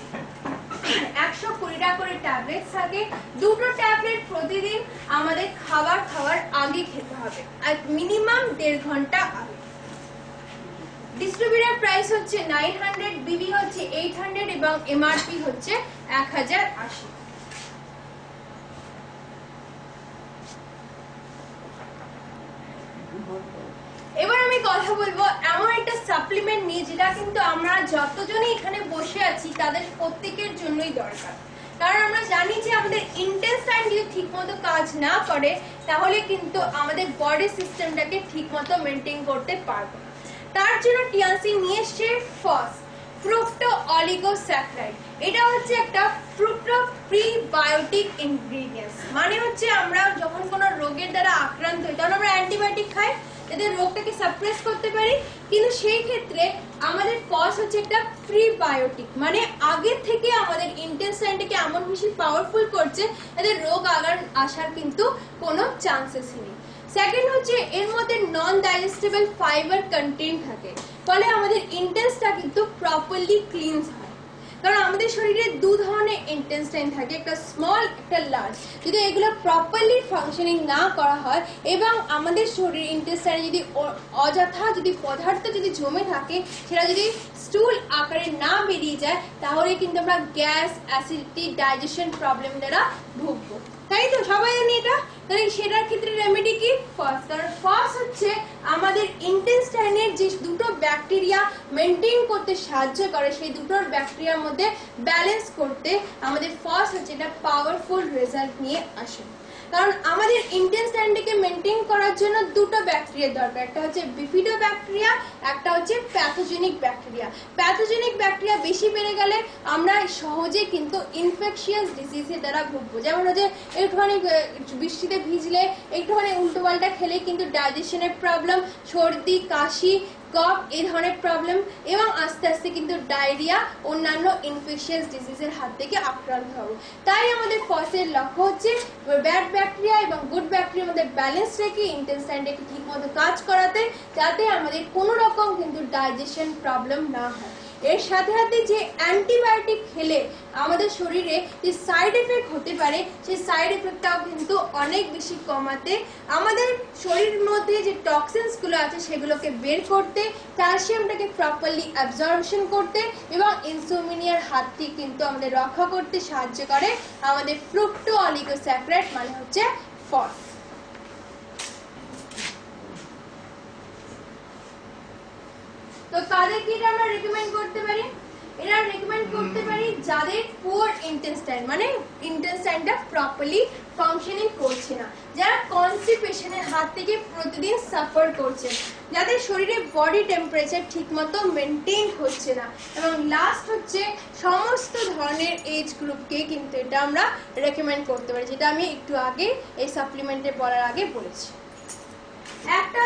120 টা করে ট্যাবলেট থাকে। দুটো ট্যাবলেট প্রতিদিন আমাদের খাওয়ার আগে খেতে হবে আর মিনিমাম 1.5 ঘন্টা আগে। ডিস্ট্রিবিউটর প্রাইস হচ্ছে 900, বিবি হচ্ছে 800 এবং এমআরপি হচ্ছে 1080। এবার আমি কথা বলবো এমন একটা সাপ্লিমেন্ট নিয়ে যেটা কিন্তু আমরা যতজনই এখানে বসে আছি তাদের প্রত্যেকের জন্যই দরকার। কারণ আমরা জানি যে আমাদের ইন্টেস্টাইন যদি ঠিকমতো কাজ না করে তাহলে কিন্তু আমাদের বডি সিস্টেমটাকে ঠিকমতো মেনটেন করতে পারবো না। তার জন্য টিএনসি নিয়ে এসছে ফ্রুক্টো অলিগোস্যাকারাইড। এটা হচ্ছে একটা ফ্রুক্টো প্রিবায়োটিক ইনগ্রেডিয়েন্টস, মানে হচ্ছে আমরা যখন কোনো রোগের দ্বারা আক্রান্ত হই তখন আমরা অ্যান্টিবায়োটিক খাই যাতে রোগটাকে সাপ্রেস করতে পারি, কিন্তু সেই ক্ষেত্রে আমাদের ফস হচ্ছে একটা প্রিবায়োটিক, মানে আগের থেকে আমাদের ইন্টেস্টাইনটাকে এমন বেশি পাওয়ারফুল করছে যাতে রোগ আসার কিন্তু কোনো চান্সেস নেই। সেকেন্ড হচ্ছে এর মধ্যে নন ডাইজেস্টেবল ফাইবার কন্টেন্ট থাকে, ফলে আমাদের ইন্টেস্টটা কিন্তু প্রপারলি ক্লিনস হয়। কারণ আমাদের শরীরে দু ধরনের ইন্টেস্টাইন থাকে, একটা স্মল একটা লার্জ। যদি এগুলো প্রপারলি ফাংশনিং না করা হয় এবং আমাদের শরীর ইন্টেস্টাইনে যদি অযথা যদি পদার্থ যদি জমে থাকে সেটা যদি স্টুল আকারে না বেরিয়ে যায় তাহলে কিন্তু আমরা গ্যাস, অ্যাসিডিটি, ডাইজেশন প্রবলেম দ্বারা ভুগবো, তাই তো? সবাই জানি এটা। তাহলে সেটার ক্ষেত্রে রেমেডি কি? ফার্স্ট, কারণ ফার্স্ট হচ্ছে আমাদের ইন্টেস্টাইনের যে দুটো ব্যাকটেরিয়া মেনটেন করতে সাহায্য করে সেই দুটোর ব্যাকটেরিয়ার মধ্যে ব্যালেন্স করতে আমাদের ফার্স্ট হচ্ছে এটা পাওয়ারফুল রেজাল্ট নিয়ে আসে। কারণ আমাদের ইন্টেস্টাইনটাকে মেনটেন করার জন্য দুটো ব্যাকটেরিয়া দরকার, একটা হচ্ছে বিফিডো ব্যাকটেরিয়া, একটা হচ্ছে প্যাথোজেনিক ব্যাকটেরিয়া। প্যাথোজেনিক ব্যাকটেরিয়া বেশি বেড়ে গেলে আমরা সহজে কিন্তু ইনফেকশিয়াস ডিজিজের দ্বারা ভুগবো। যেমন হচ্ছে একটুখানি বৃষ্টিতে ভিজলে, একটুখানি উল্টোপাল্টা খেলে কিন্তু ডাইজেশনের প্রবলেম, সর্দি, কাশি, কফ এই ধরনের প্রবলেম এবং আস্তে আস্তে কিন্তু ডায়রিয়া, অন্যান্য ইনফেকশিয়াস ডিজিজের হাত থেকে আক্রান্ত হব। তাই আমাদের ফসের লক্ষ্য হচ্ছে ব্যাড ব্যাকটেরিয়া এবং গুড ব্যাকটেরিয়ার মধ্যে ব্যালেন্স রেখে ইন্টেস্টাইনটাকে ঠিকমতো কাজ করাতে, যাতে আমাদের কোনো রকম কিন্তু ডাইজেশন প্রবলেম না হয়। এর সাথে সাথে যে অ্যান্টিবায়োটিক খেলে আমাদের শরীরে যে সাইড এফেক্ট হতে পারে সেই সাইড এফেক্টটাও কিন্তু অনেক বেশি কমাতে, আমাদের শরীরের মধ্যে যে টক্সিনসগুলো আছে সেগুলোকে বের করতে, ক্যালসিয়ামটাকে প্রপারলি অ্যাবজর্পশন করতে এবং ইনসোমনিয়ার হাত থেকে কিন্তু আমাদের রক্ষা করতে সাহায্য করে আমাদের ফ্রুক্টো অলিগোস্যাকারাইড মানে হচ্ছে ফস। তো কাদেরকে এটা আমরা রেকমেন্ড করতে পারি? এটা রেকমেন্ড করতে পারি যাদের পুয়ার ইন্টেস্টাইন, মানে ইন্টেস্টাইনটা প্রপারলি ফাংশনিং করছে না, যারা কনস্টিপেশনের হাত থেকে প্রতিদিন সাফার করছেন, যাদের শরীরে বডি টেম্পারেচার ঠিকমতো মেনটেন হচ্ছে না, এবং লাস্ট হচ্ছে সমস্ত ধরনের এজ গ্রুপকে কিন্তু এটা আমরা রেকমেন্ড করতে পারি, যেটা আমি একটু আগে এই সাপ্লিমেন্টে বলার আগে বলেছি। একটা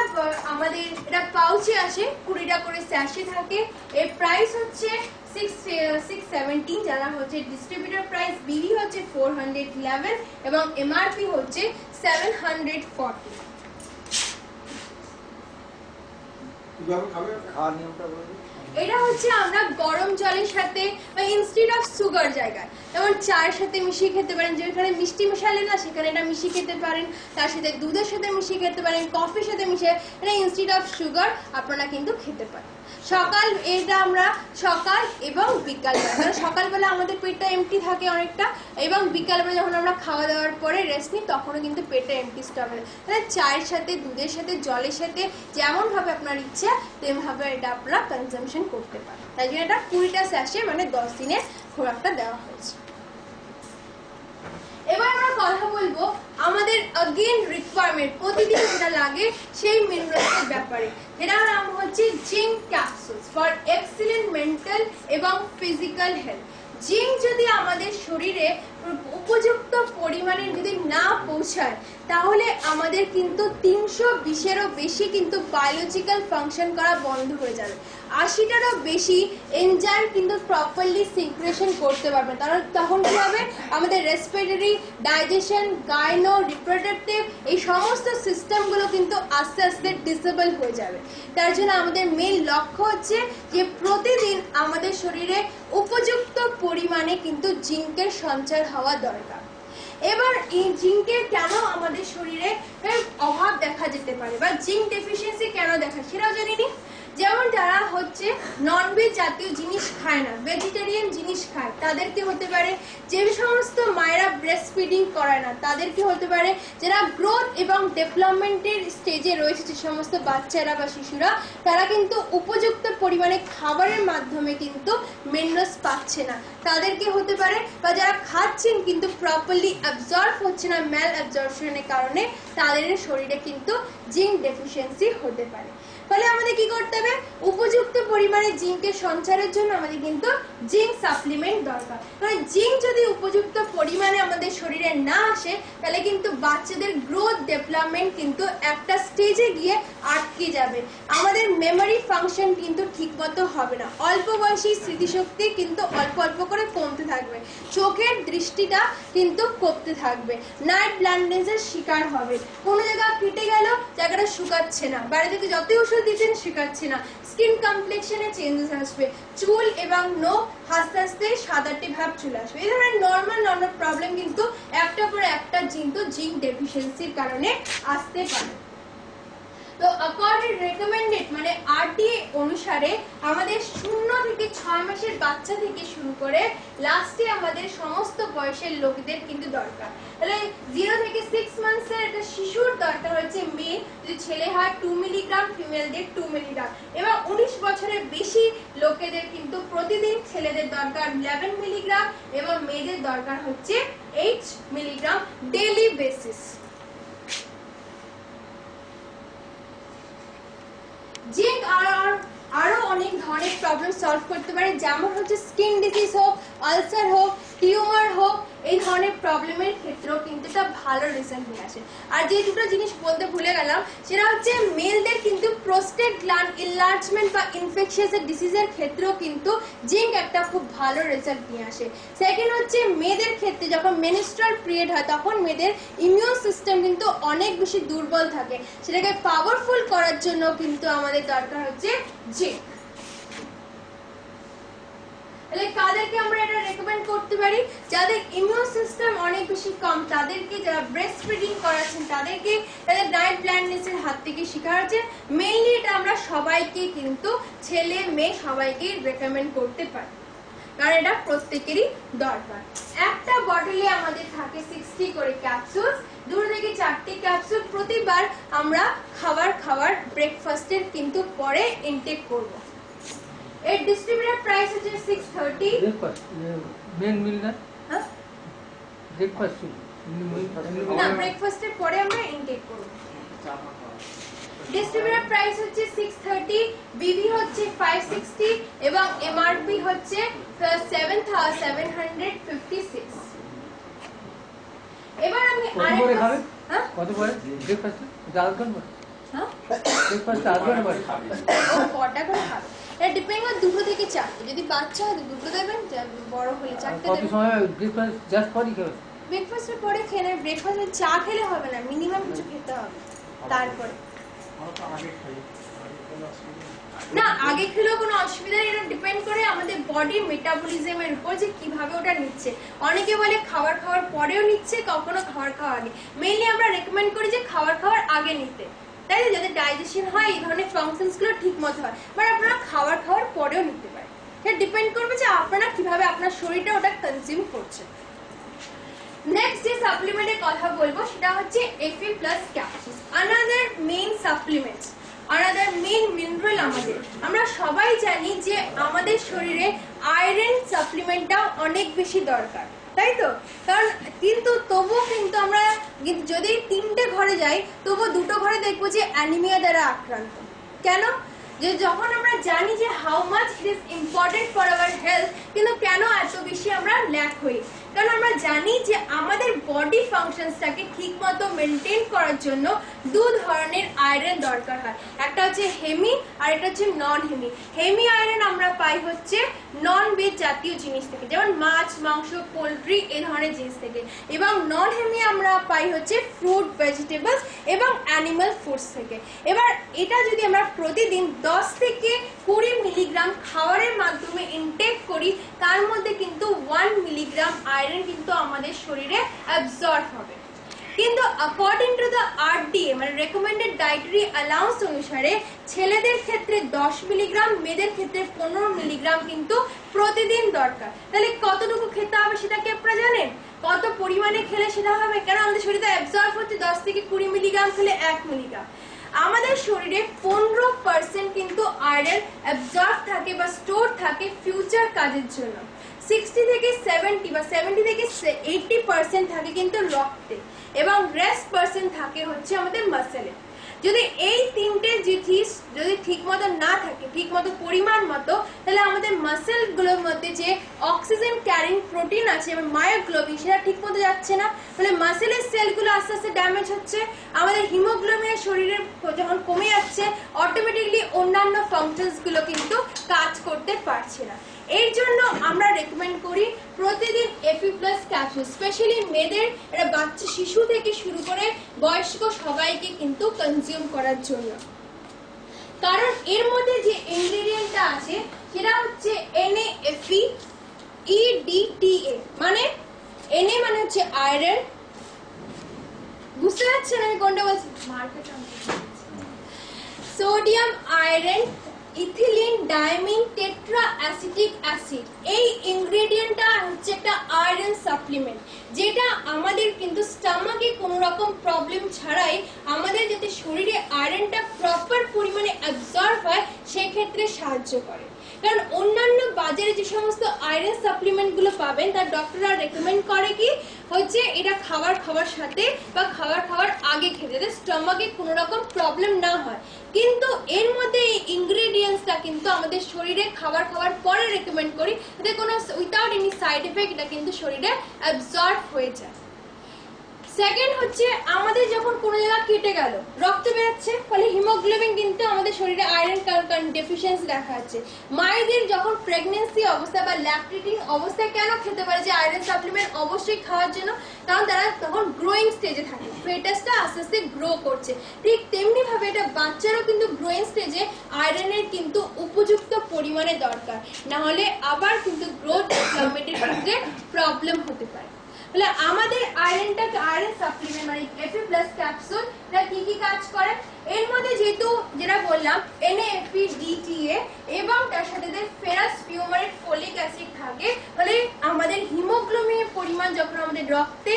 আমাদের এটা পাউচে আসে, 20টা করে স্যাশে থাকে, এর প্রাইস হচ্ছে 670, যারা হচ্ছে ডিস্ট্রিবিউটর প্রাইস বিডি হচ্ছে 411 এবং এমআরপি হচ্ছে 740। খাওয়ার নিয়মটা বলে দিন। এটা হচ্ছে আমরা গরম জলের সাথে বা ইনস্টেড অফ সুগার জায়গায় যেমন চায়ের সাথে মিশিয়ে খেতে পারেন, যেখানে মিষ্টি মেশালে না সেখানে এটা মিশিয়ে খেতে পারেন, তার সাথে দুধের সাথে মিশিয়ে খেতে পারেন, কফির সাথে মিশিয়ে, এটা ইনস্টেড অফ সুগার আপনারা কিন্তু খেতে পারেন। সকাল, এটা আমরা সকাল এবং বিকালবেলা, কারণ সকালবেলা আমাদের পেটটা এমটি থাকে অনেকটা, এবং বিকালবেলা যখন আমরা খাওয়া দাওয়ার পরে রেস্ট নিই তখনও কিন্তু পেটটা এমটি স্টপ হয়। তাহলে চায়ের সাথে, দুধের সাথে, জলের সাথে যেমনভাবে আপনার ইচ্ছা তেমনভাবে এটা আপনারা কনজামশন করতে পারেন। তাই জন্য এটা 20টা স্যাশে মানে 10 দিনের খোরাকটা দেওয়া হয়েছে। এবার আমরা কথা বলবো আমাদের अगेन রিকোয়ারমেন্ট, প্রতিদিন যেটা লাগে সেই মিনারেলসের ব্যাপারে, যেটার নাম হচ্ছে zinc capsules for excellent mental এবং ফিজিক্যাল হেলথ। জিঙ্ক যদি আমাদের শরীরে উপযুক্ত পরিমাণে যদি না পৌঁছায় তাহলে আমাদের কিন্তু 320-এরও বেশি কিন্তু বায়োলজিক্যাল ফাংশন করা বন্ধ হয়ে যাবে, 80টারও বেশি এনজাইম কিন্তু প্রপারলি সিক্রেশন করতে পারবে, কারণ তখন কি হবে, আমাদের রেসপিরেটরি, ডাইজেশন, গাইনো, রিপ্রোডাক্টিভ এই সমস্ত সিস্টেমগুলো কিন্তু আস্তে আস্তে ডিসেবল হয়ে যাবে। তার জন্য আমাদের মেইন লক্ষ্য হচ্ছে যে প্রতিদিন আমাদের শরীরে উপযুক্ত পরিমাণে কিন্তু জিঙ্কের সঞ্চয় হওয়া দরকার। এবার এই জিঙ্কের কেন আমাদের শরীরে অভাব দেখা যেতে পারে বা জিঙ্ক ডেফিসিয়েন্সি কেন দেখা, সেটাও জানি নি। যেমন যারা হচ্ছে ননভেজ জাতীয় জিনিস খায় না, ভেজিটেরিয়ান জিনিস খায়, তাদেরকে হতে পারে, যে সমস্ত মায়েরা ব্রেস্ট ফিডিং করায় না তাদেরকে হতে পারে, যারা গ্রোথ এবং ডেভেলপমেন্টের স্টেজে রয়েছে যে সমস্ত বাচ্চারা বা শিশুরা, তারা কিন্তু উপযুক্ত পরিমাণে খাবারের মাধ্যমে কিন্তু মিনারেলস পাচ্ছে না, তাদেরকে হতে পারে, বা যারা খাচ্ছেন কিন্তু প্রপারলি অ্যাবজর্ব হচ্ছে না ম্যাল অ্যাবজর্পশনের কারণে, তাদের শরীরে কিন্তু জিঙ্ক ডেফিসিয়েন্সি হতে পারে। ফলে আমাদের কি করতে হবে, উপযুক্ত পরিমাণে জিঙ্কের সঞ্চারের জন্য আমাদের কিন্তু জিঙ্ক সাপ্লিমেন্ট দরকার, কারণ জিঙ্ক যদি উপযুক্ত পরিমাণে আমাদের শরীরে না আসে তাহলে কিন্তু বাচ্চাদের গ্রোথ ডেভেলপমেন্ট কিন্তু একটা স্টেজে গিয়ে আটকে যাবে, আমাদের মেমোরি ফাংশন কিন্তু ঠিকমতো হবে না, অল্প বয়সী স্মৃতিশক্তি কিন্তু অল্প অল্প করে কমতে থাকবে, চোখের দৃষ্টিটা কিন্তু কমতে থাকবে, নাইট ব্লাইন্ডনেসের শিকার হবে, কোনো জায়গা কেটে গেল জায়গাটা শুকাচ্ছে না, বাইরে থেকে যতই ওষুধ দিচ্ছেন শুকাচ্ছে না, স্কিন কমপ্লেক্সনে চেঞ্জেস আসবে, চুল এবং নখ আস্তে আস্তে সাদাটে ভাব চলে আসবে। এই ধরনের নর্মাল প্রবলেম কিন্তু একটা পর একটা কিন্তু জিঙ্ক ডেফিসিয়েন্সির কারণে আসতে পারে। তো অ্যাকর্ডিং রেকমেন্ডেড মানে আরডিএ অনুসারে আমাদের 0 থেকে 6 মাসের বাচ্চা থেকে শুরু করে লাস্টে আমাদের সমস্ত বয়সের লোকদের কিন্তু দরকার। তাহলে 0 থেকে 6 মান্থসের একটা শিশুর দরকার হচ্ছে মেয়ে, যদি ছেলে হয় 2 মিলিগ্রাম, ফিমেলদের 2 মিলিগ্রাম, এবং 19 বছরের বেশি লোকেদের কিন্তু প্রতিদিন ছেলেদের দরকার 11 মিলিগ্রাম এবং মেয়েদের দরকার হচ্ছে 8 মিলিগ্রাম ডেইলি বেসিস। জিঙ্ক আরো অনেক ধরনের প্রবলেম সলভ করতে পারে, যেমন হচ্ছে স্কিন ডিজিজ হোক, আলসার হোক, টিউমার হোক, এই ধরনের প্রবলেমের ক্ষেত্রেও কিন্তু এটা ভালো রেজাল্ট নিয়ে আসে। আর যে দুটো জিনিস বলতে ভুলে গেলাম সেটা হচ্ছে মেলদের কিন্তু প্রোস্টেট গ্ল্যান্ড ইনলার্জমেন্ট বা ইনফেকশাস ডিজিজের ক্ষেত্রেও কিন্তু জিঙ্ক একটা খুব ভালো রেজাল্ট নিয়ে আসে। সেকেন্ড হচ্ছে মেয়েদের ক্ষেত্রে যখন মেনস্ট্রুয়াল পিরিয়ড হয় তখন মেয়েদের ইমিউন সিস্টেম কিন্তু অনেক বেশি দুর্বল থাকে, সেটাকে পাওয়ারফুল করার জন্য কিন্তু আমাদের দরকার হচ্ছে জিঙ্ক। তাহলে কাদেরকে আমরা এটা রেকমেন্ড করতে পারি? যাদের ইমিউন সিস্টেম অনেক বেশি কম, তাদেরকে, যারা ব্রেস্ট ফিডিং করাচ্ছেন তাদেরকে, তাদের ডায়েট ব্লাইন্ডনেসের হাত থেকে শিকার হচ্ছে। মেইনলি এটা আমরা সবাইকে কিন্তু, ছেলে মেয়ে সবাইকে রেকমেন্ড করতে পারি, কারণ এটা প্রত্যেকেরই দরকার। একটা বটলে আমাদের থাকে 60 করে ক্যাপসুল, 2 থেকে 4টি ক্যাপসুল প্রতিবার আমরা খাবার ব্রেকফাস্টের কিন্তু পরে ইনটেক করব। এর ডিস্ট্রিবিউটার প্রাইস হচ্ছে 630। ব্রেকফাস্ট মেন মিল না, হ্যাঁ ব্রেকফাস্ট না, ব্রেকফাস্টের পরে আমরা ইনটেক করব। ডিস্ট্রিবিউটার প্রাইস হচ্ছে 630, বিবি হচ্ছে 560 এবং এমআরপি হচ্ছে 7756। এবার আমি কত করে খাবে? হ্যাঁ কত করে ব্রেকফাস্টে? আধঘন্টা পরে হ্যাঁ ব্রেকফাস্টে আধঘন্টা পরে ও কটা করে খাবে, এটা ডিপেন্ড করে 2 থেকে 4। যদি বাচ্চা হয় 2 দেবেন, বড় হলে 4টে কত দেবেন। সময় ব্রেকফাস্ট জাস্ট পরই খাবে? ব্রেকফাস্টের পরে খেলে, ব্রেকফাস্টে চা খেলে হবে না, মিনিমাম কিছু খেতে হবে তারপরে। না, আগে খেলেও কোনো অসুবিধা নেই, এটা ডিপেন্ড করে আমাদের বডির মেটাবলিজমের উপর যে কিভাবে ওটা নিচ্ছে। অনেকে বলে খাবার খাওয়ার পরেও নিচ্ছে, কখনো খাবার খাওয়ার আগে। মেইনলি আমরা রেকমেন্ড করি যে খাবার খাওয়ার আগে নিতে, তাই না, যাতে ডাইজেশন হয়, এই ধরনের ফাংশনস গুলো ঠিক মতো হয়। বাট আপনারা খাবার খাওয়ার পরেও নিতে পারেন, এটা ডিপেন্ড করবে যে আপনারা কিভাবে আপনার শরীরটা ওটা কনজিউম করছে। নেক্সট যে সাপ্লিমেন্টের কথা বলবো সেটা হচ্ছে Fe+ capsule, another main supplement, another main mineral. আমরা সবাই জানি যে আমাদের শরীরে আয়রন সাপ্লিমেন্টটা অনেক বেশি দরকার, তাই তো? কারণ কিন্তু তবুও কিন্তু আমরা যদি 3টে ঘরে যাই, তবুও 2টো ঘরে দেখবো যে অ্যানিমিয়া দ্বারা আক্রান্ত। কেন? যে যখন আমরা জানি যে how much it is important for our health, কিন্তু কেন এত বেশি আমরা ল্যাক হই? কারণ আমরা জানি যে আমাদের বডি ফাংশনসটাকে ঠিকমতো মেনটেন করার জন্য 2 ধরনের আয়রন দরকার হয়, একটা হচ্ছে হেমি আর একটা হচ্ছে নন হেমি। হেমি আয়রন আমরা পাই হচ্ছে নন ভেজ জাতীয় জিনিস থেকে, যেমন মাছ, মাংস, পোলট্রি, এই ধরনের জিনিস থেকে, এবং নন হেমি আমরা পাই হচ্ছে ফ্রুট, ভেজিটেবলস এবং অ্যানিমাল ফুডস থেকে। এবার এটা যদি আমরা প্রতিদিন 10 থেকে 20 মিলিগ্রাম খাবারের মাধ্যমে ইনটেক করি, তার মধ্যে কিন্তু 1 মিলিগ্রাম আয়রন কিন্তু আমাদের শরীরে অ্যাবজর্ব হবে। কিন্তু অ্যাকর্ডিং টু দ্য RDA, মানে রেকমেন্ডেড ডায়েটারি অ্যালাউন্স অনুসারে, ছেলেদের ক্ষেত্রে 10 মিলিগ্রাম, মেয়েদের ক্ষেত্রে 15 মিলিগ্রাম কিন্তু প্রতিদিন দরকার। তাহলে কতটুকু খেতে হবে সেটা কি আপনারা জানেন? কত পরিমাণে খেলে সেটা হবে? কেন আমাদের শরীরে অ্যাবজর্ব হচ্ছে 10 থেকে 20 মিলিগ্রাম খেলে 1 মিলিগ্রাম। আমাদের শরীরে 15% কিন্তু আয়রন অ্যাবজর্ব থাকে বা স্টোর থাকে ফিউচার কাজের জন্য। 60 থেকে 70 বা 70 থেকে 80% থাকে কিন্তু রক্তে, এবং রেস্ট পার্সেন্ট থাকে হচ্ছে আমাদের মাসেলে। যদি এই 3টে জিনিস যদি ঠিকমতো না থাকে, ঠিকমতো পরিমাণ মতো, তাহলে আমাদের মাসেলগুলোর মধ্যে যে অক্সিজেন ক্যারিং প্রোটিন আছে এবং মায়োগ্লোবিন, সেটা ঠিকমতো যাচ্ছে না, তাহলে মাসেলের সেলগুলো আস্তে আস্তে ড্যামেজ হচ্ছে। আমাদের হিমোগ্লোবিনের শরীরের যখন কমে যাচ্ছে, অটোমেটিকলি অন্যান্য ফাংশনসগুলো কিন্তু কাজ করতে পারছে না। এর জন্য আমরা রেকমেন্ড করি প্রতিদিন Fe+ ক্যাপসুল, স্পেশালি মেয়েদের, এটা বাচ্চা শিশু থেকে শুরু করে বয়স্ক সবাইকে কিন্তু কনজিউম করার জন্য। কারণ এর মধ্যে যে ইনগ্রেডিয়েন্টটা আছে সেটা হচ্ছে NaFeEDTA, মানে Na মানে হচ্ছে আয়রন, বুঝতে পারছেন আমি কোনটা বলছি? Sodium iron, ethylene diamine tetra acetic acid. এই ইনগ্রেডিয়েন্টটা হচ্ছে একটা আয়রন সাপ্লিমেন্ট, যেটা আমাদের কিন্তু স্টমাকে কোনো রকম প্রবলেম ছাড়াই আমাদের যাতে শরীরে আয়রনটা প্রপার পরিমাণে অ্যাবজর্ব হয় সেক্ষেত্রে সাহায্য করে। কারণ অন্যান্য বাজারে যে সমস্ত আয়রন সাপ্লিমেন্টগুলো পাবেন, তার ডক্টররা রেকমেন্ড করে কি হচ্ছে এটা খাওয়ার সাথে বা খাওয়ার আগে খেতে, যাতে স্টমাকে কোনো রকম প্রবলেম না হয়। কিন্তু এর মধ্যে এই ইনগ্রেডিয়েন্টসটা কিন্তু আমাদের শরীরে খাওয়ার পরে রেকমেন্ড করি, যাতে কোনো উইথাউট এনি সাইড এফেক্ট এটা কিন্তু শরীরে অ্যাবজর্ব হয়ে যায়। সেকেন্ড হচ্ছে আমাদের যখন কোনো জায়গা কেটে গেল, রক্ত বেরোচ্ছে, ফলে হিমোগ্লোবিন কিন্তু আমাদের শরীরে আয়রন ডেফিসিয়েন্সি দেখা যাচ্ছে। মায়েদের যখন প্রেগন্যান্সি অবস্থা বা ল্যাকটেটিং অবস্থায় কেন খেতে পারে যে আয়রন সাপ্লিমেন্ট অবশ্যই খাওয়ার জন্য, কারণ তারা তখন গ্রোয়িং স্টেজে থাকে, ফেটাসটা আস্তে আস্তে গ্রো করছে। ঠিক তেমনি ভাবে এটা বাচ্চারও কিন্তু গ্রোয়িং স্টেজে আয়রনের কিন্তু উপযুক্ত পরিমাণে দরকার, না হলে আবার কিন্তু গ্রোথ ডেভেলপমেন্টের ক্ষেত্রে প্রবলেম হতে পারে। তাহলে আমাদের আয়রন সাপ্লিমেন্ট মানে এফি প্লাস ক্যাপসুল এটা কি কি কাজ করে, এর মধ্যে যেহেতু যেটা বললাম NAFE DTA এবং তার সাথে ফেরাস ফিউমারেট ফোলিক অ্যাসিড থাকে, ফলে আমাদের হিমোগ্লোবিনের পরিমাণ যখন আমাদের রক্তে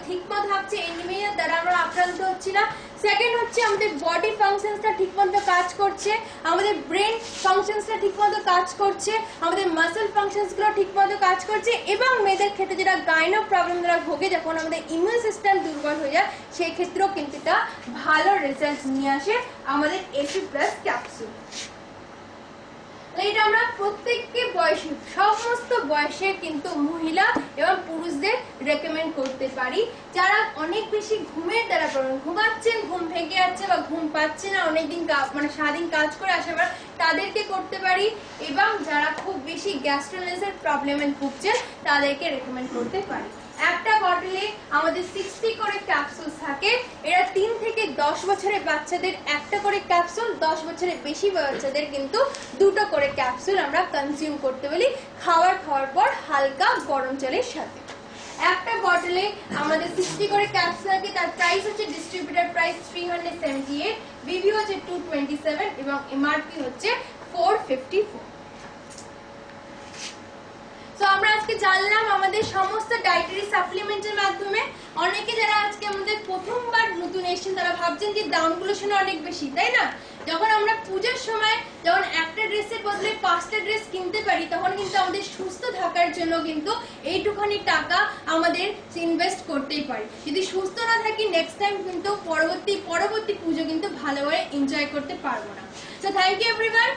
ঠিকমতো থাকছে, এনিমিয়া দ্বারা আমরা আক্রান্ত হচ্ছি না। সেকেন্ড হচ্ছে আমাদের বডি ফাংশনসটা ঠিকমতো কাজ করছে, আমাদের ব্রেন ফাংশনসটা ঠিকমতো কাজ করছে, আমাদের মাসল ফাংশনসগুলো ঠিকমতো কাজ করছে, এবং মেয়েদের ক্ষেত্রে যেটা গাইনো প্রবলেম দ্বারা ভোগে, যখন আমাদের ইমিউন সিস্টেম দুর্বল হয়ে যায়, সেই ক্ষেত্রেও কিন্তু এটা ভালো রেজাল্ট নিয়ে আসে আমাদের এফি প্লাস ক্যাপসুল। এটা আমরা প্রত্যেককে বয়সে, সমস্ত বয়সে কিন্তু মহিলা এবং পুরুষদের রেকমেন্ড করতে পারি। যারা অনেক বেশি ঘুমের দ্বারা ঘুমাচ্ছেন, ঘুম ভেঙে যাচ্ছে বা ঘুম পাচ্ছে না, অনেকদিন মানে সারাদিন কাজ করে আসার পর তাদেরকে করতে পারি, এবং যারা খুব বেশি গ্যাস্ট্রোলাইসের প্রবলেমে ভুগছেন তাদেরকে রেকমেন্ড করতে পারি। একটা বটলে আমাদের 60 করে ক্যাপসুল থাকে, এরা 3 থেকে 10 বছরের বাচ্চাদের একটা করে ক্যাপসুল, 10 বছরের বেশি বাচ্চাদের কিন্তু 2টো করে ক্যাপসুল আমরা কনজিউম করতে বলি খাওয়ার পর হালকা গরম জলের সাথে। একটা বটলে আমাদের 60 করে ক্যাপসুল থাকে, তার প্রাইস হচ্ছে ডিস্ট্রিবিউটর প্রাইস 378, বিবি হচ্ছে 227 এবং এমআরপি হচ্ছে 454। তো আমরা আজকে জানলাম আমাদের সমস্ত ডায়েটারি সাপ্লিমেন্টের মাধ্যমে। অনেকে যারা আজকে আমাদের প্রথমবার নতুন এসেছেন তারা ভাবছেন যে দামগুলো শুনে অনেক বেশি, তাই না? যখন আমরা পূজার সময় যখন একটা ড্রেসের বদলে 5টা ড্রেস কিনতে পারি, তখন কিন্তু আমাদের সুস্থ থাকার জন্য কিন্তু এইটুখানি টাকা আমাদের ইনভেস্ট করতেই পারি। যদি সুস্থ না থাকি, নেক্সট টাইম কিন্তু পরবর্তী পুজো কিন্তু ভালোভাবে এনজয় করতে পারবো না। So thank you everyone.